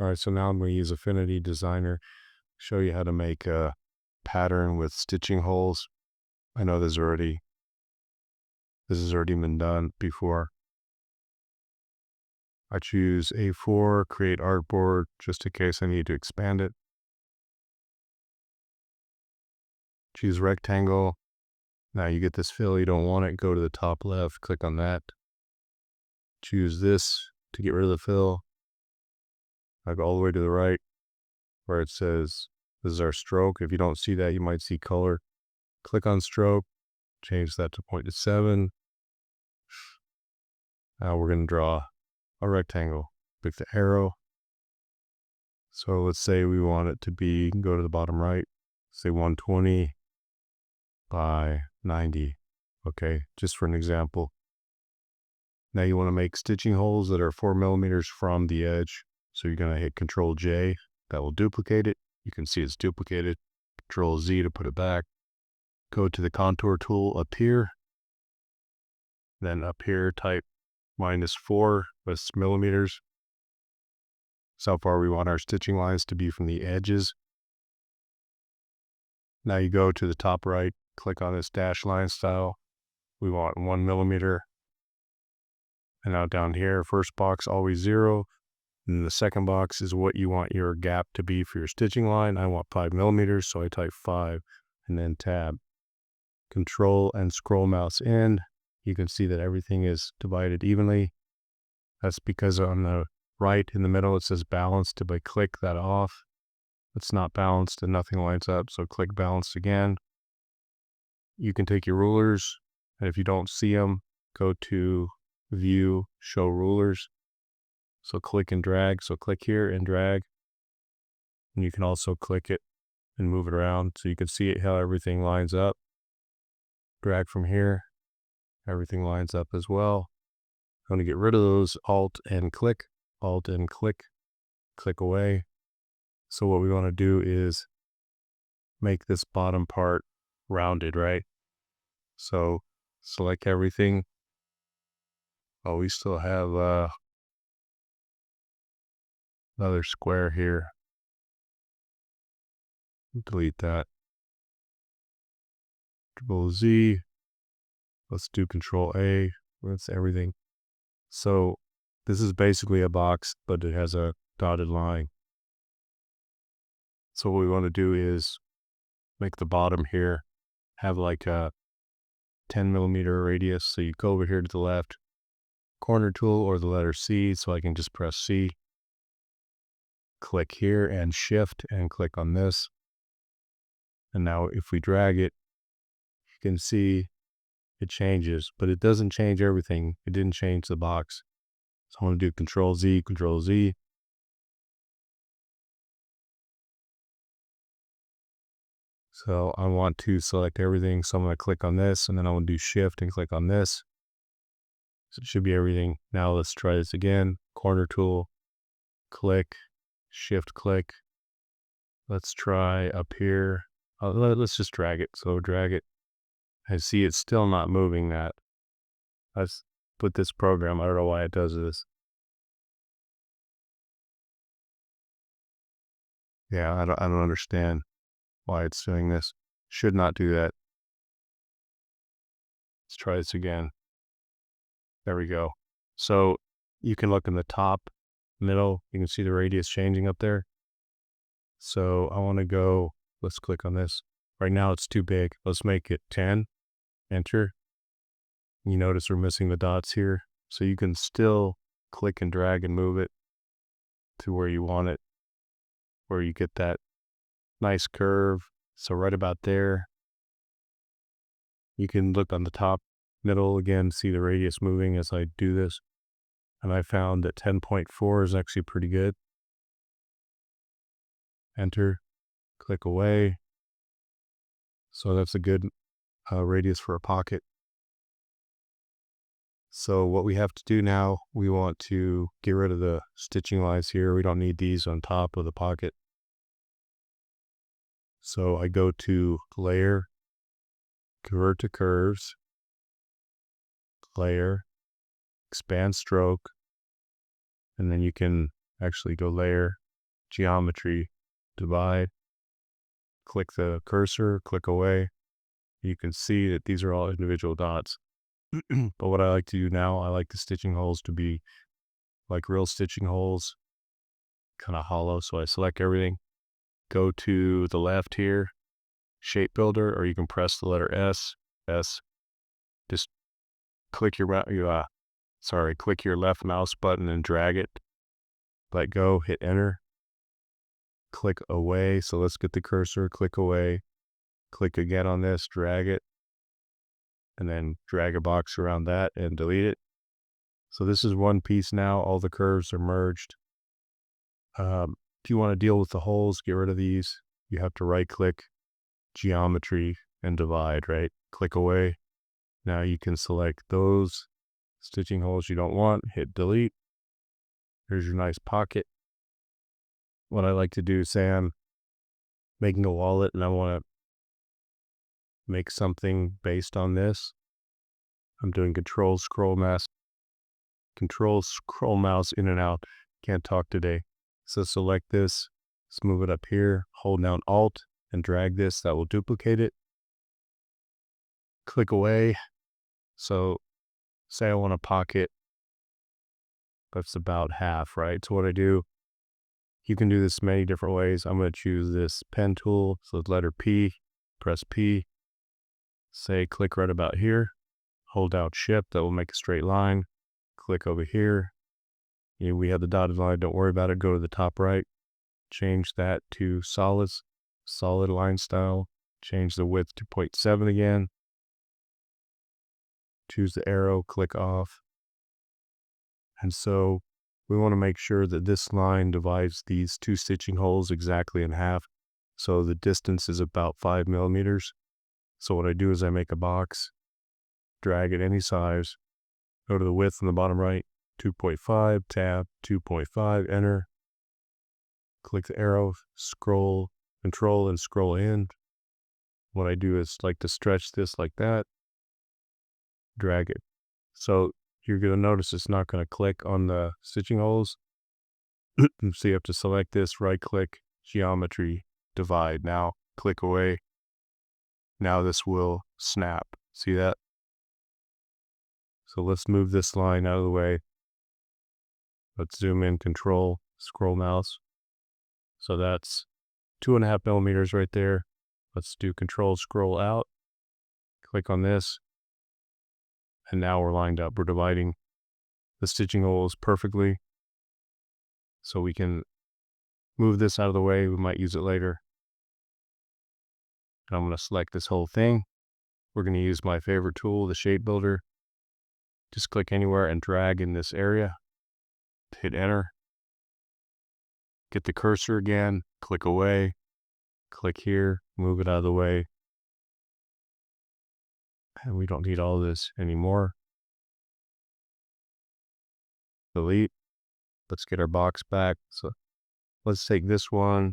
All right, so now I'm going to use Affinity Designer, show you how to make a pattern with stitching holes. I know this has already been done before. I choose A4, create artboard, just in case I need to expand it. Choose rectangle. Now you get this fill, you don't want it, go to the top left, click on that. Choose this to get rid of the fill. I go all the way to the right where it says, this is our stroke. If you don't see that, you might see color. Click on stroke, change that to 0.7. Now we're going to draw a rectangle. Click the arrow. So let's say we want it to be, go to the bottom right, say 120 by 90. Okay, just for an example. Now you want to make stitching holes that are 4 millimeters from the edge. So you're going to hit Control J. That will duplicate it. You can see it's duplicated. Control Z to put it back. Go to the contour tool up here. Then up here, type -4 millimeters. That's how far we want our stitching lines to be from the edges. Now you go to the top right, click on this dash line style. We want 1 millimeter. And now down here, first box, always 0. And the second box is what you want your gap to be for your stitching line. I want 5 millimeters, so I type 5 and then tab. Control and scroll mouse in. You can see that everything is divided evenly. That's because on the right in the middle it says balanced. If I click that off, it's not balanced and nothing lines up, so click balanced again. You can take your rulers, and if you don't see them, go to View, Show Rulers. So click and drag. So click here and drag. And you can also click it and move it around so you can see it, how everything lines up. Drag from here. Everything lines up as well. I'm going to get rid of those Alt and click, click away. So what we want to do is make this bottom part rounded, right? So select everything. Oh, we still have another square here. Delete that. Control Z. Let's do Control A. That's everything. So this is basically a box, but it has a dotted line. So what we want to do is make the bottom here have like a 10 millimeter radius. So you go over here to the left, corner tool or the letter C. So I can just press C. Click here and shift and click on this. And now if we drag it, you can see it changes, but it doesn't change everything. It didn't change the box. So I'm going to do Control Z, Control Z. So I want to select everything. So I'm going to click on this and then I want to do Shift and click on this. So it should be everything. Now let's try this again. Corner tool, click, Shift click. Let's try up here. Let's just drag it. So drag it. I see it's still not moving that. Let's put this program. I don't know why it does this. Yeah, I don't understand why it's doing this. Should not do that. Let's try this again. There we go. So you can look in the top, middle. You can see the radius changing up there. So I want to go, let's click on this. Right now it's too big. Let's make it 10. Enter. You notice we're missing the dots here. So you can still click and drag and move it to where you want it, where you get that nice curve. So right about there. You can look on the top, middle again, see the radius moving as I do this. And I found that 10.4 is actually pretty good. Enter, click away. So that's a good radius for a pocket. So what we have to do now, we want to get rid of the stitching lines here. We don't need these on top of the pocket. So I go to Layer, Convert to Curves, Layer, Expand Stroke, and then you can actually go Layer, geometry, divide, click the cursor, click away. You can see that these are all individual dots. But what I like to do now, I like the stitching holes to be like real stitching holes, kind of hollow. So I select everything, go to the left here, shape builder, or you can press the letter S. Just click your click your left mouse button and drag it. Let go, hit enter, click away. So let's get the cursor, click away, click again on this, drag it, and then drag a box around that and delete it. So this is one piece now. All the curves are merged. If you want to deal with the holes, get rid of these. You have to right click, geometry, and divide, right? Click away. Now you can select those stitching holes you don't want, hit delete. Here's your nice pocket. What I like to do, say I'm making a wallet and I want to make something based on this. I'm doing control scroll mouse in and out. Can't talk today. So select this, let's move it up here, hold down Alt and drag this, that will duplicate it. Click away. So say I want a pocket that's about half, right? So what I do, you can do this many different ways. I'm going to choose this pen tool. So the letter P, press P, say click right about here, hold down Shift, that will make a straight line. Click over here. We have the dotted line, don't worry about it. Go to the top right, change that to solid line style. Change the width to 0.7 again. Choose the arrow, click off. And so we want to make sure that this line divides these two stitching holes exactly in half. So the distance is about 5 millimeters. So what I do is I make a box, drag it any size, go to the width on the bottom right, 2.5, tab, 2.5, enter. Click the arrow, scroll, control, and scroll in. What I do is like to stretch this like that, drag it. So you're going to notice it's not going to click on the stitching holes. So you have to select this, right click, geometry, divide. Now click away. Now this will snap. See that? So let's move this line out of the way. Let's zoom in, control, scroll mouse. So that's 2.5 millimeters right there. Let's do control, scroll out, click on this. And now we're lined up. We're dividing the stitching holes perfectly. So we can move this out of the way. We might use it later. And I'm going to select this whole thing. We're going to use my favorite tool, the shape builder. Just click anywhere and drag in this area. Hit enter. Get the cursor again, click away, click here, move it out of the way. And we don't need all this anymore. Delete. Let's get our box back. So let's take this one,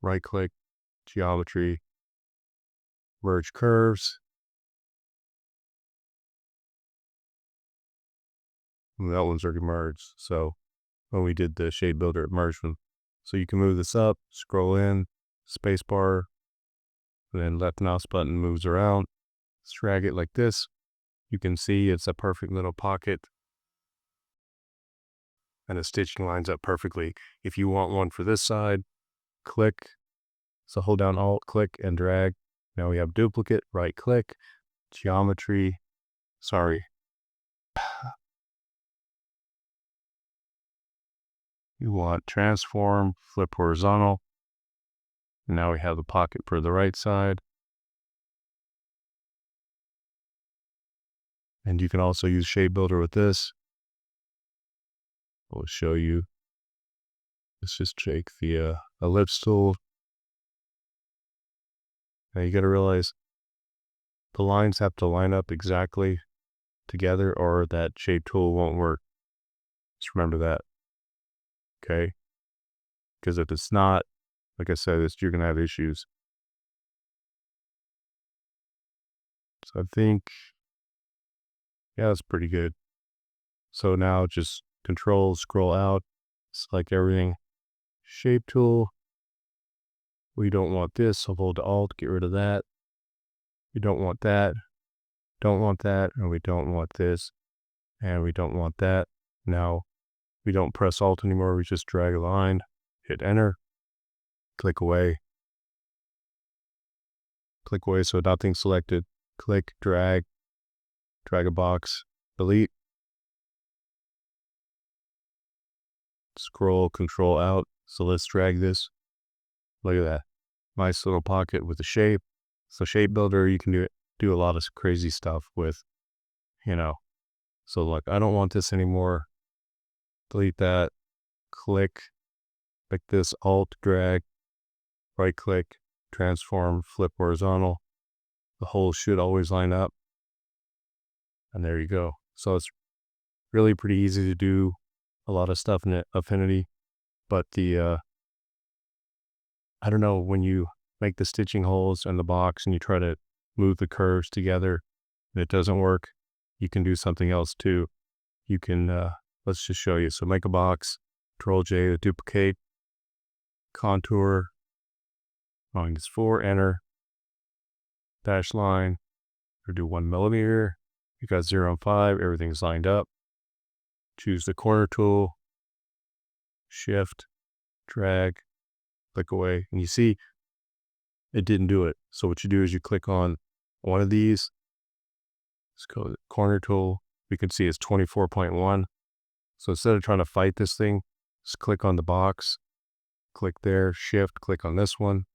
right click, geometry, merge curves. And that one's already merged. So when we did the shape builder, it merged them. So you can move this up, scroll in, space bar, and then left mouse button moves around. Let's drag it like this. You can see it's a perfect little pocket. And the stitching lines up perfectly. If you want one for this side, click. So hold down Alt, click, and drag. Now we have duplicate, right click, geometry. Sorry. You want transform, flip horizontal. And now we have the pocket for the right side. And you can also use shape builder with this. I'll show you. Let's just take the ellipse tool. Now you got to realize the lines have to line up exactly together or that shape tool won't work. Just remember that. Okay? Because if it's not, like I said, you're going to have issues. So I think, yeah, that's pretty good. So now just control, scroll out, select everything, shape tool. We don't want this, so hold Alt, get rid of that. We don't want that, and we don't want this, and we don't want that. Now, we don't press Alt anymore, we just drag a line, hit Enter, click away so nothing's selected. Click, drag a box, delete. Scroll, Control out. So let's drag this. Look at that. Nice little pocket with a shape. So shape builder, you can do a lot of crazy stuff with, So look, I don't want this anymore. Delete that. Click this, Alt, drag, right click, transform, flip horizontal. The holes should always line up. And there you go. So it's really pretty easy to do a lot of stuff in Affinity. But I don't know, when you make the stitching holes in the box and you try to move the curves together and it doesn't work, you can do something else too. You can, let's just show you. So make a box, Control J to duplicate, contour, -4, enter, dash line, or do 1 millimeter. You got 0 and 5, everything's lined up. Choose the corner tool, shift, drag, click away, and you see it didn't do it. So what you do is you click on one of these, let's go to the corner tool. We can see it's 24.1. So instead of trying to fight this thing, just click on the box, click there, shift, click on this one,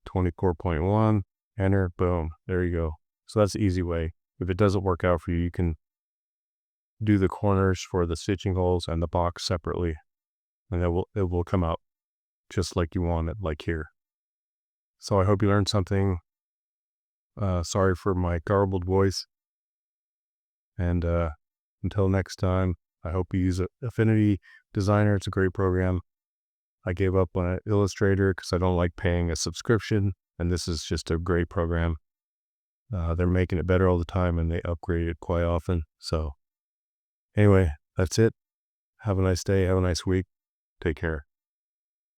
24.1, enter, boom, there you go. So that's the easy way. If it doesn't work out for you, you can do the corners for the stitching holes and the box separately, and it will come out just like you want it, like here. So I hope you learned something. Sorry for my garbled voice. And until next time, I hope you use Affinity Designer. It's a great program. I gave up on Illustrator because I don't like paying a subscription, and this is just a great program. They're making it better all the time, and they upgrade it quite often. So anyway, that's it. Have a nice day. Have a nice week. Take care.